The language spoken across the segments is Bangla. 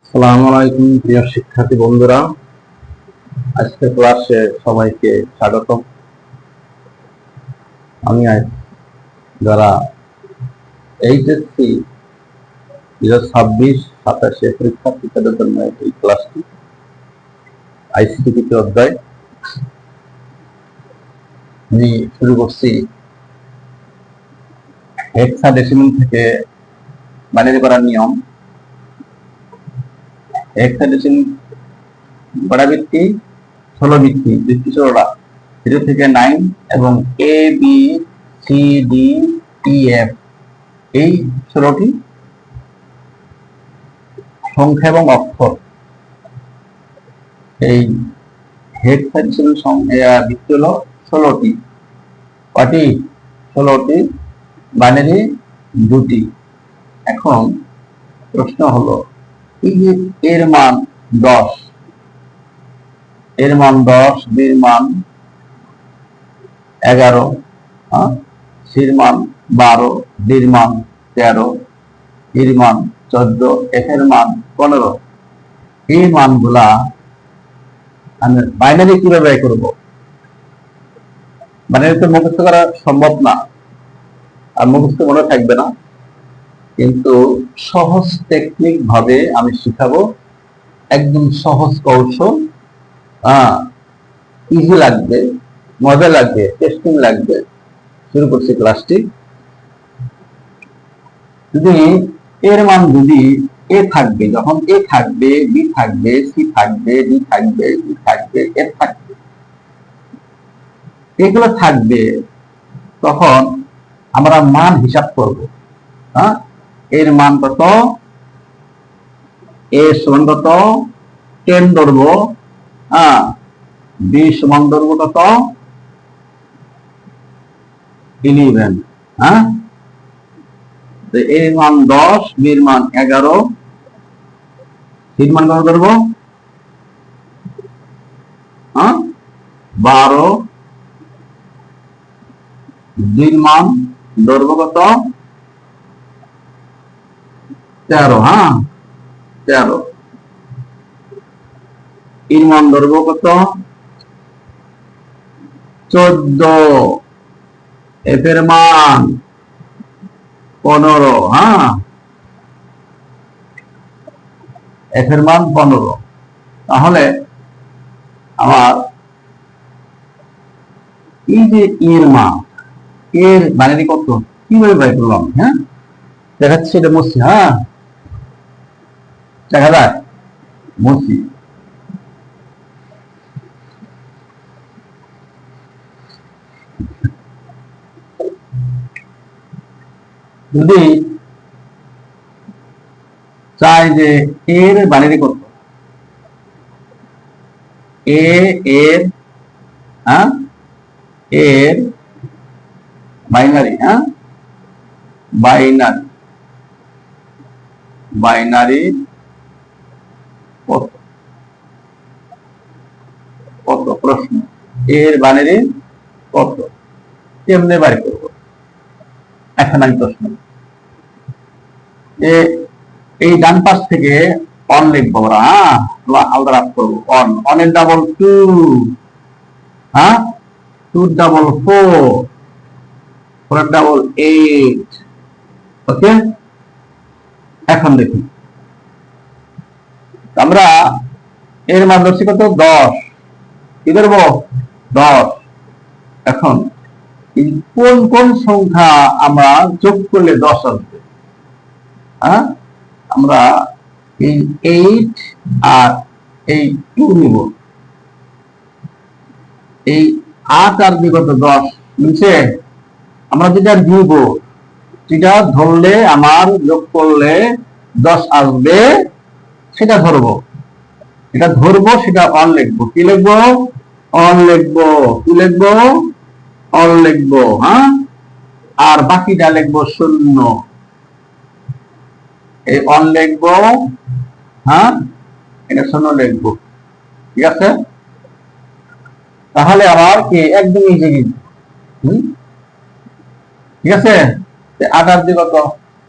আসসালামু আলাইকুম প্রিয় শিক্ষার্থী বন্ধুরা, আজকের ক্লাসে সবাইকে স্বাগত। আমি আজ যারা এইচএসসি 2026-27 পরীক্ষার্থীদের জন্য এই ক্লাসটি আইসিটি তৃতীয় অধ্যায় আমি শুরু করছি। হেক্সাডেসিমাল থেকে বাইনারি করার নিয়ম। হেক্সাডেসিমাল বড়াবৃত্তি 16 বৃত্তি 16টা 0 থেকে 9 এবং A B C D E F এই 16টি সংখ্যা এবং অক্ষর। এই হেক্সাডেসিমাল বৃত্তি হলো 16টি। কয়টি? 16টি, বাইনারি 2টি। এখন প্রশ্ন হলো, এই যে এর মান 10, এর মান 10, বির মান 11, সির মান 12, ডির মান 13, ইর মান 14, এফ এর মান 15। এই মানগুলা আমি বাইনারি কিভাবে বের করব? বাইনারি তো মুখস্থ করা সম্ভব না, আর মুখস্থ মনে থাকবে না, কিন্তু সহজ টেকনিক ভাবে আমি শিখাবো। একদম সহজ কৌশল, ইজি লাগবে, মজা লাগবে, টেস্টিং লাগবে। শুরু করছি ক্লাসটি। যদি এর মান যদি এ থাকবে, যখন এ থাকবে, বি থাকবে, সি থাকবে, ডি থাকবে, ই থাকবে, এফ থাকবে, এগুলো থাকবে, তখন আমরা মান হিসাব করব। এর মান কত? এ সমান কত? 10 ধরবো। বি সমান ধরবো কত? 11। এর মান 10, বির মান 11, সির মান কত ধরবো? 12, ডির মান ধরবো কত? 13। 13। ইর মান ধরবো কত? 14। এফ এর মান 15। এফ এর মান 15। তাহলে আমার এই যে এর মান, এর বাইনারি কত কিভাবে বের করলাম? দেখাচ্ছি, এটা মুছি। দেখা যায়, মুছি। যদি চাই যে এর বাইনারি কত, এর বাইনারি, বাইনারি কত? কত? প্রশ্ন, এর বাইনারি কত? কেমনে বের করব? এখন আমি প্রশ্ন, এই ডান পাশ থেকে অন লিখবো আমরা। আলাদা রাখ করবো। অনের ডাবল 2, 2 ডাবল 4, 4 ডাবল 8। ওকে, এখন দেখি আমরা এর মান ধরছি কত? 10। কি ধরবো? 10। এখন কোন কোন সংখ্যা আমরা যোগ করলে 10 আসবে? আমরা এই 8 আর এই 2 নিব। এই 8 আর বিগত 10 নিচে আমরা যেটা দিব, যেটা ধরলে আমার যোগ করলে 10 আসবে, সেটা ধরবো। এটা ধরবো, সেটা অন লিখবো। কি লিখবো? অন লিখবো। কি লিখবো? অন লিখবো। আর বাকিটা লিখবো 0। এই অন লিখবো, এটা 0 লিখবো। ঠিক আছে? তাহলে আমার কি একদম ইজি। ঠিক আছে? 8 আর 2 কত?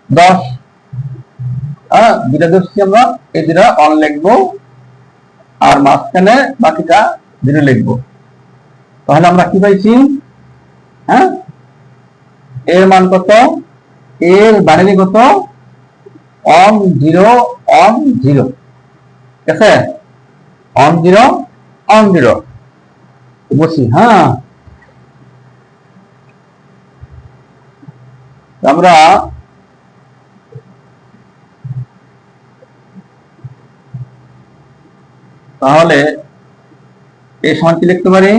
10। দুটা ধরছি আমরা, এই দুটা অন লিখবো আর মাঝখানে বাকিটা জিরো লিখবো। তাহলে আমরা কি পাইছি? হ্যাঁ, এর মান কত? এর বাইনারি কত? On zero on zero. ঠিক আছে, অন জিরো অন জিরো বুঝছি। হ্যাঁ, আমরা তাহলে এই সমান কি লিখতে পারি?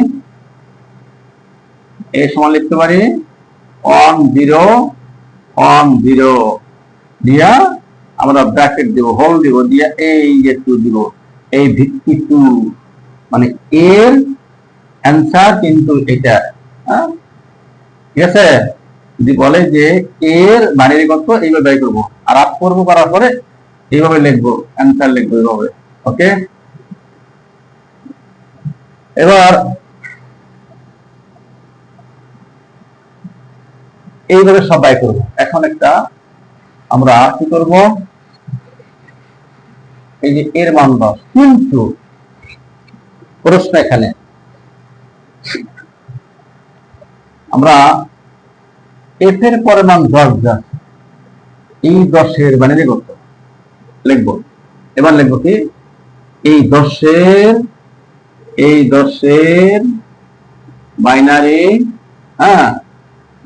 এই সমান লিখতে পারি অন জিরো অন জিরো দিয়া আমরা ব্র্যাকেট দিব, হোল দিব, দিয়া এই যে টু দিব, এই ভিত্তি টু, মানে এর অ্যান্সার কিন্তু এটা। হ্যাঁ, ঠিক আছে। যদি বলে যে এর বাইনারি কত, এইভাবে বের করবো, আর আপ করবো, করার পরে এইভাবে লিখবো, অ্যান্সার লিখবো এইভাবে। ওকে, এবার এইভাবে সবাই করবো। এখন একটা আমরা কি করব, এই যে এর মান 10, কিন্তু প্রশ্ন এখানে আমরা এফ এর পরে মান 10 যা, এই 10-এর বাইনারি কত লিখবো। এবার লিখবো কি, এই 10-এর বাইনারি, হ্যাঁ,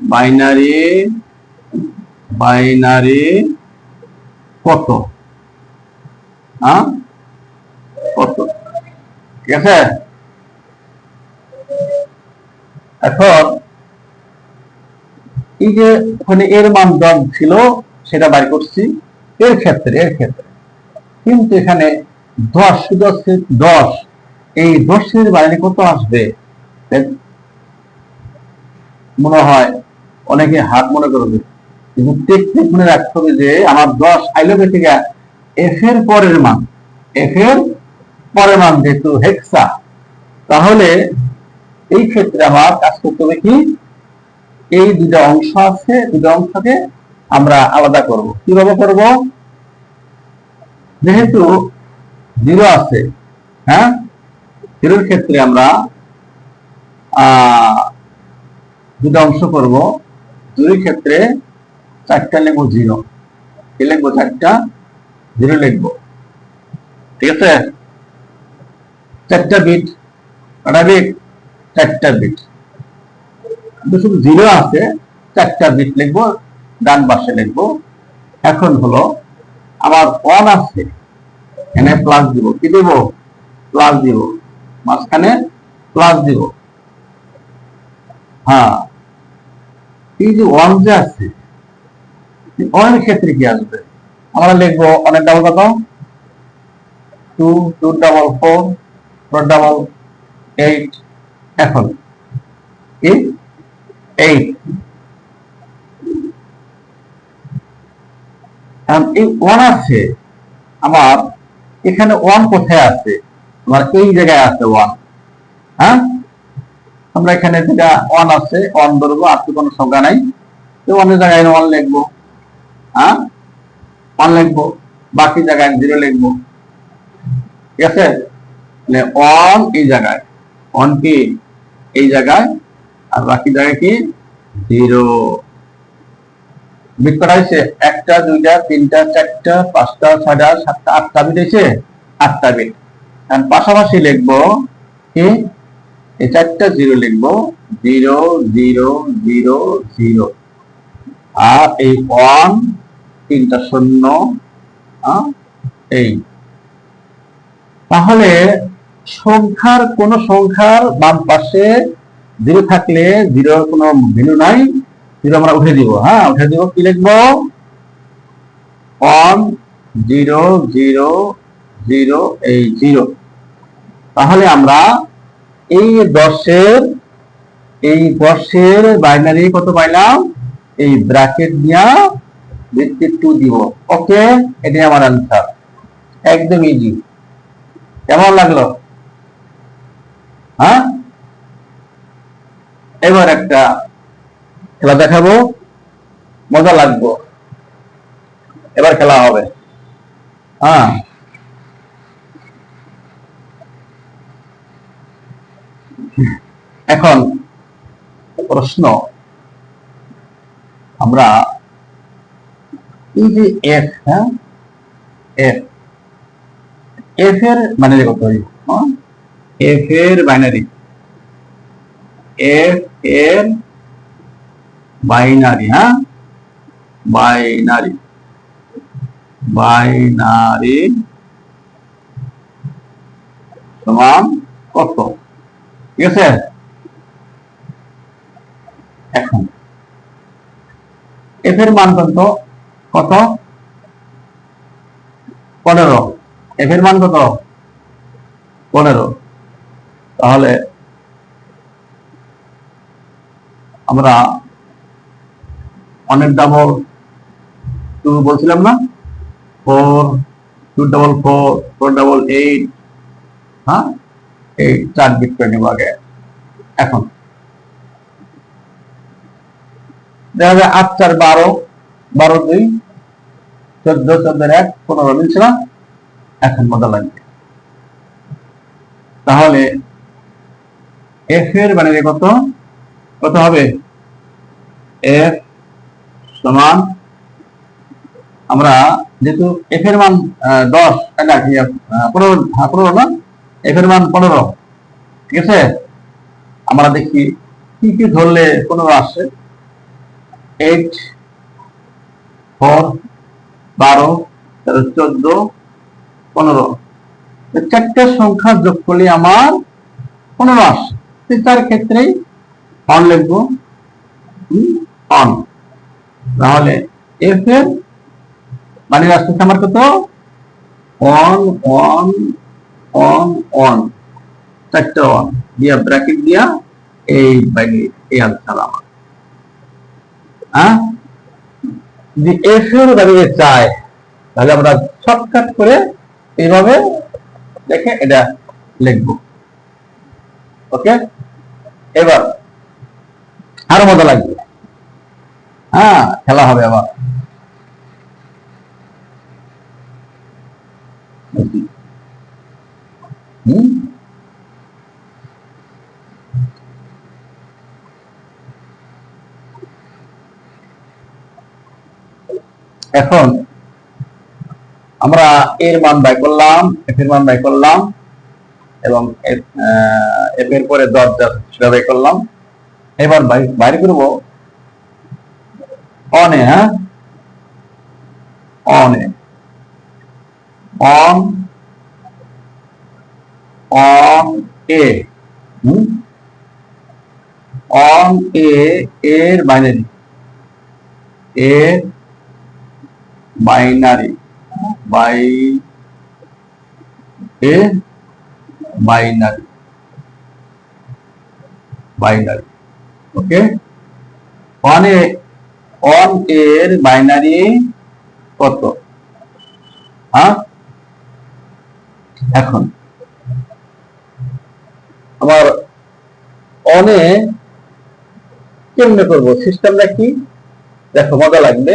বাইনারি বাইনারি কত? হ্যাঁ, কত? ঠিক আছে। এখন এই যে ওখানে এর মান 10 ছিল, সেটা বাইর করছি এর ক্ষেত্রে। কিন্তু এখানে 10 শুধু আছে 10, এই 10-এর বাইরে কত আসবে? মনে হয় অনেকে হাত মনে করবে, কিন্তু টেকনিক মনে রাখতে হবে যে আমার 10 আইলো থেকে এফ এর পরের মান, যেহেতু হেক্সা, তাহলে এই ক্ষেত্রে আমার কাজ করতে হবে কি, এই দুটা অংশ আছে, দুটা অংশকে আমরা আলাদা করব। কিভাবে করব? যেহেতু জিরো আছে, হ্যাঁ, জিরোর ক্ষেত্রে আমরা দুটো অংশ করব। দুই ক্ষেত্রে 4টা লিখবো জিরো, কি লিখবো? 4টা জিরো লিখবো। ঠিক আছে, 4টা বিট, কটা বিট? 4টা বিট। শুধু জিরো আছে, 4টা বিট লিখবো, ডান পাশে লিখবো। এখন হলো আমার ওয়ান আছে, এখানে প্লাস দিব, কি দেব? প্লাস দিব, মাঝখানে প্লাস দিব। হ্যাঁ, এই যে ওয়ান যে আছে, ওয়ানের ক্ষেত্রে কি আসবে? আমরা লিখবো অনেক ডাবল কত? 2, 2 ডাবল 4, 4 ডাবল 8। এখন কি 8, এই ওয়ান আছে আমার, এখানে ওয়ান কোথায় আছে? আমার এই জায়গায় আছে ওয়ান। হ্যাঁ, আমরা এখানে যেটা ওয়ান আছে, ওয়ান ধরবো, আর তো কোনো সংখ্যা নাই, তো ওয়ানের জায়গায় ওয়ান লিখবো। হ্যাঁ, ওয়ান লিখবো, বাকি জায়গায় জিরো লিখবো। ঠিক আছে, ওয়ান এই জায়গায়, ওয়ান কি এই জায়গায়, আর বাকি জায়গায় কি জিরো। বিট করা হয়েছে 1টা 2টা 3টা 4টা 5টা 6টা 7টা 8টা বিট হয়েছে, 8টা বিট। পাশাপাশি লিখবো কি, এই 4টা জিরো লিখবো, 0 0 0 0, আর এই 1 3টা শূন্য, এই। তাহলে সংখ্যার কোন সংখ্যার বাম পাশে জিরো থাকলে জিরোর কোনো ভ্যালু নাই, জিরো আমরা উঠে দিব। হ্যাঁ, উঠে দিব, কি লিখবো? 1 0 0 0, এই 0। তাহলে আমরা এই 10-এর বাইনারি কত পাইলাম? এই ব্র্যাকেট দিয়া ভিত্তি 2 দিব। ওকে, এটাই আমার আনসার, একদম ইজি। কেমন লাগলো? হ্যাঁ, এবার একটা খেলা দেখাবো, মজা লাগবো, এবার খেলা হবে। হ্যাঁ, এখন প্রশ্ন, আমরা এই যে এফ, হ্যাঁ, এফ, এফ এর বাইনারি কত? এফ এর বাইনারি, এফ এর বাইনারি, হ্যাঁ, বাইনারি, বাইনারি সমান কত? ঠিক আছে। এখন এফ এর মান কত? কত? 15। এফ এর মান কত? 15। তাহলে আমরা অনেক ডাবল 2 বলছিলাম না, 4, 244, 488, হ্যাঁ, এই 4 বিট করে নেব আগে। এখন দেখা যায় 8 4 12, 12 2 14, 14 1 15 মিলছে না? এখন মজা লাগবে। তাহলে এফ এর বাইনারি কত? কত হবে? এফ সমান, আমরা যেহেতু এফ এর মান 10, না কি 15, 15 না, এফ এর মান 15, ঠিক আছে। আমরা দেখি কি কি ধরলে 15 আসে। 8, 4, 12, 14, 15, চারটে সংখ্যা যোগ করলে আমার 15 আসে। তার ক্ষেত্রেই অন লিখবো, অন। তাহলে এফ এর মানে আসতেছে আমার কত? অন, অন, অন, অন, চারটা অন দিয়া ব্র্যাকেট দিয়া এই বাইরে এই আনসার আমার। হ্যাঁ, যদি এফ এর দাঁড়িয়ে চায় তাহলে আমরা শর্টকাট করে এইভাবে দেখে এটা লিখবো। ওকে, এবার আরো মজা লাগবে। হ্যাঁ, খেলা হবে আবার। এখন আমরা এর মান বাই করলাম, এফ এর মান বাই করলাম, এবং এফ এর পরে 10 সেটা বাই করলাম। এবার বাইরে করব অনে, হ্যাঁ, অনে, অন, অন এ, অন এ এর বাইনারি, এর বাইনারি, বাই এ বাইনারি, বাইনারি, ওকে। অন এর বাইনারি কত? হ্যাঁ, এখন আমার অনে কেমনে করবো, সিস্টেমটা কি দেখো, মজা লাগবে।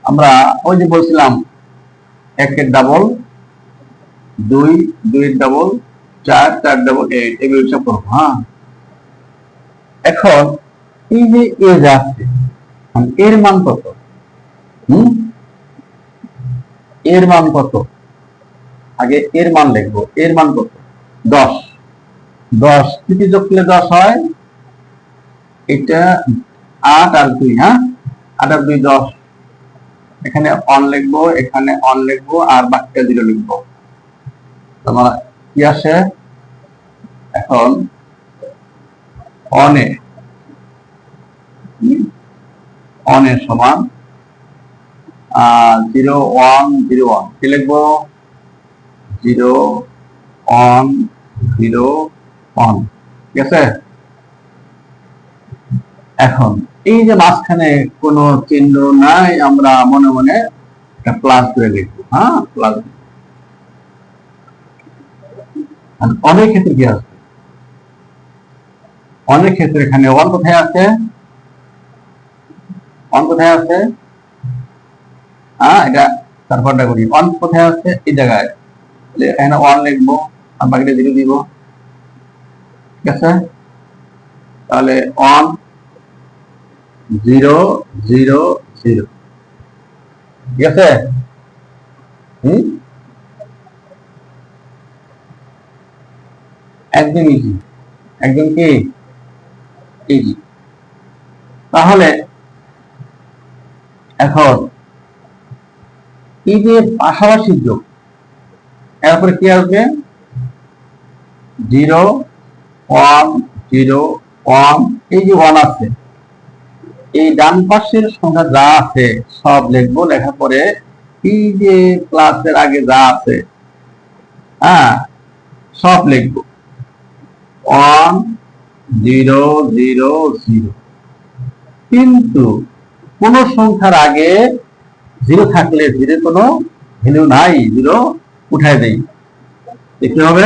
আমরা ওই যে বলছিলাম 1 এর ডাবল 2, 2 এর ডাবল 4, 4 ডাবল 8, এগুলো সব করবো। হ্যাঁ, এখন এই যে এ যাচ্ছে, এর মান কত? এর মান কত? আগে এর মান লিখবো। এর মান কত? 10। 10 থেকে যোগ করলে 10 হয়, এটা 8 আর 2, হ্যাঁ, 8 আর 2 10। এখানে অন লিখবো, এখানে অন লিখবো, আর বাকিটা 0 লিখবো। তোমার কি আসে? এখন অনে, অনে সমান 0 1 0 1, কি লিখবো? 0 1 0 1, ঠিক আছে। এখন এই যে মাঝখানে কোনো চিহ্ন নাই, আমরা মনে মনে একটা প্লাস করে লিখবো। হ্যাঁ, প্লাস। অনেক ক্ষেত্রে কি আছে? অনেক ক্ষেত্রে এখানে ওয়ান কোথায় আছে? ওয়ান কোথায় আছে? হ্যাঁ, এটা তারপরটা করি। ওয়ান কোথায় আছে? এই জায়গায়। এখানে ওয়ান লিখবো আর বাকিটা জিরো দিব। ঠিক আছে, তাহলে ওয়ান জিরো জিরো জিরো। ঠিক আছে, একদম ইজি, একদম কি ইজি। তাহলে এখন এই যে পাশাপাশি যোগ, এরপরে কি আসবে? জিরো ওয়ান জিরো ওয়ান, এই যে ওয়ান আছে, এই ডান পাশের সংখ্যা যা আছে সব লিখবো। লেখার পরে এই যে প্লাসের আগে যা আছে, হ্যাঁ, সব লিখবো। One zero zero zero. কিন্তু কোন সংখ্যার আগে জিরো থাকলে জিরো কোনো ভ্যালু নাই, জিরো উঠায় দেই। দেখতে হবে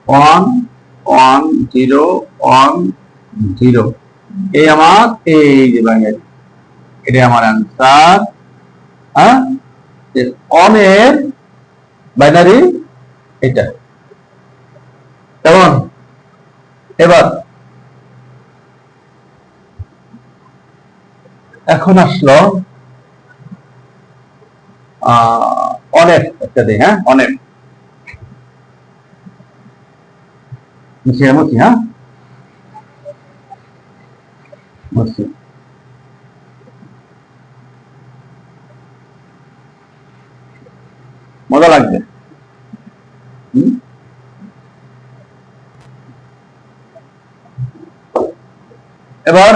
one one zero one zero. এই আমার এই যে বাইনারি, এটা আমার অ্যান্সার। হ্যাঁ, অনের বাইনারি এটা। কেমন? এবার এখন আসলো অনেক একটা দিই। হ্যাঁ, অনেক মিশিয়ে মুছি। হ্যাঁ, মুছি। মজা লাগবে। এবার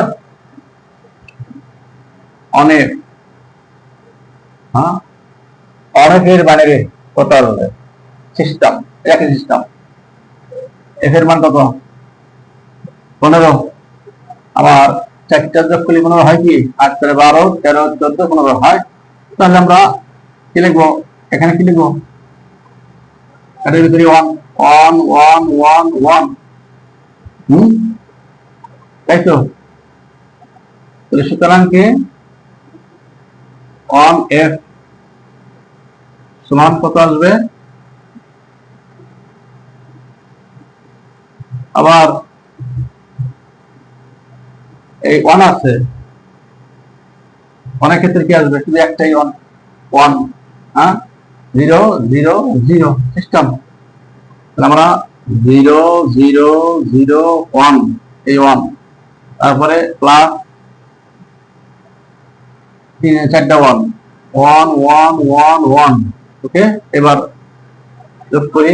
অনেক, হ্যাঁ, অনেকের বাইরে কত আসবে? সিস্টেম, একই সিস্টেম। এফ এর মান কত? 15। আমার চারটা যোগ করলে 15 হয় কি? 8 করে 12, 13, 14, 15 হয়। তাহলে আমরা কি লিখবো? এখানে কি লিখবো? এটার ভিতরে one one one one one. তাই তো? তাহলে সুতরাং কি ওয়ান এফ সমান কত আসবে? আবার এই ওয়ান আছে, অনেক ক্ষেত্রে কি আসবে? শুধু একটাই ওয়ান ওয়ান। হ্যাঁ, জিরো জিরো জিরো সিস্টেম। আমরা জিরো জিরো জিরো ওয়ান, এই ওয়ান, তারপরে প্লাস চারটা one one one one one. Okay, এবার যোগ করি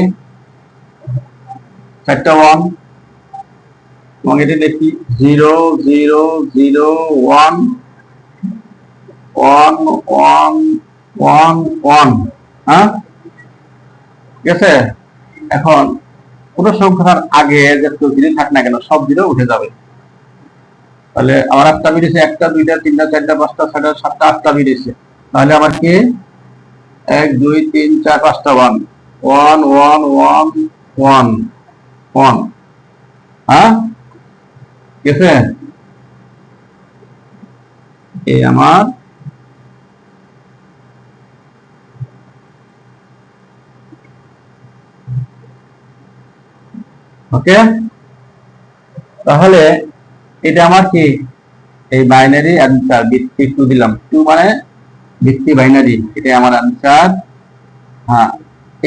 চারটা ওয়ান এবং এটি দেখি zero zero zero one one one one one. হ্যাঁ, ঠিক আছে। এখন কোন সংখ্যার আগে যত জিরো থাক না কেন সব জিরো উঠে যাবে। তাহলে আমার একটা বেরিয়েছে, একটা দুইটা তিনটা চারটা পাঁচটা ছয়টা সাতটা আটটা বেরিয়েছে। তাহলে আমার কি 1 2 3 4 5টা one one one one one one. হ্যাঁ, ঠিক আছে। এই আমার ওকে। তাহলে এটা আমার কি এই বাইনারি অ্যান্সার, ভিত্তি 2 দিলাম। 2 মানে ভিত্তি বাইনারি, এটা আমার অ্যান্সার। হ্যাঁ,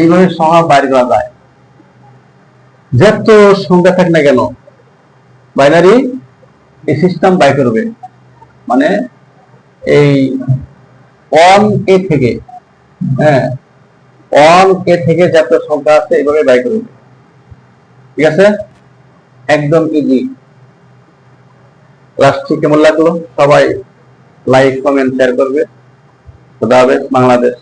এইভাবে সহজ বাইর করা যায়। যত সংখ্যা থাক না কেন বাইনারি এই সিস্টেম বাই করবে। মানে এই ওয়ান কে থেকে, হ্যাঁ, ওয়ান কে থেকে যত সংখ্যা আছে এইভাবে বাই করবে। ঠিক আছে, একদম ইজি। ক্লাসটি কেমন লাগলো? সবাই লাইক কমেন্ট শেয়ার করবে। খোদা হাফেজ, বাংলাদেশ।